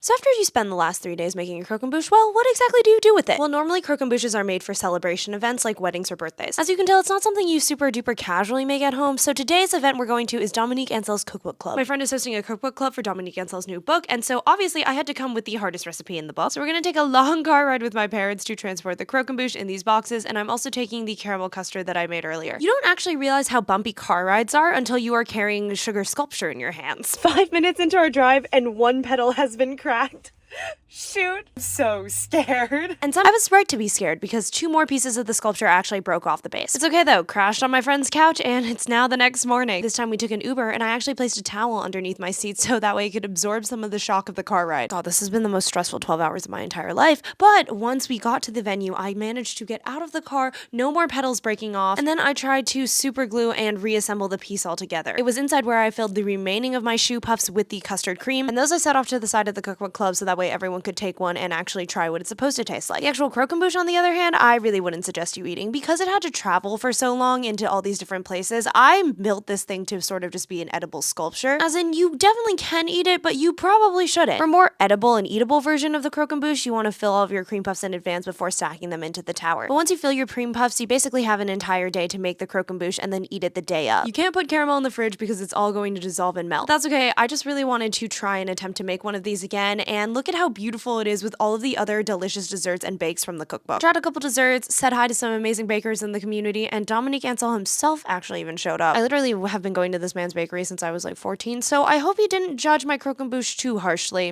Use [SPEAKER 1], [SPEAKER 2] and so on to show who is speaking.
[SPEAKER 1] So after you spend the last 3 days making a croquembouche, well, what exactly do you do with it? Well, normally croquembouches are made for celebration events like weddings or birthdays. As you can tell, it's not something you super duper casually make at home, so today's event we're going to is Dominique Ansel's cookbook club. My friend is hosting a cookbook club for Dominique Ansel's new book, and so obviously I had to come with the hardest recipe in the book. So we're gonna take a long car ride with my parents to transport the croquembouche in these boxes, and I'm also taking the caramel custard that I made earlier. You don't actually realize how bumpy car rides are until you are carrying sugar sculpture in your hands. 5 minutes into our drive, and one pedal has been cracked. Shoot. I'm so scared. And I was right to be scared because 2 more pieces of the sculpture actually broke off the base. It's okay though, crashed on my friend's couch and it's now the next morning. This time we took an Uber and I actually placed a towel underneath my seat so that way it could absorb some of the shock of the car ride. God, this has been the most stressful 12 hours of my entire life. But once we got to the venue, I managed to get out of the car, no more pedals breaking off, and then I tried to super glue and reassemble the piece all together. It was inside where I filled the remaining of my shoe puffs with the custard cream, and those I set off to the side of the cookbook club so that way everyone could take one and actually try what it's supposed to taste like. The actual croquembouche, on the other hand, I really wouldn't suggest you eating because it had to travel for so long into all these different places. I built this thing to sort of just be an edible sculpture, as in you definitely can eat it, but you probably shouldn't. For a more edible and eatable version of the croquembouche, you want to fill all of your cream puffs in advance before stacking them into the tower. But once you fill your cream puffs, you basically have an entire day to make the croquembouche and then eat it the day of. You can't put caramel in the fridge because it's all going to dissolve and melt. But that's okay. I just really wanted to try and attempt to make one of these again, and look at how beautiful it is with all of the other delicious desserts and bakes from the cookbook. Tried a couple desserts, said hi to some amazing bakers in the community, and Dominique Ansel himself actually even showed up. I literally have been going to this man's bakery since I was like 14, so I hope he didn't judge my croquembouche too harshly.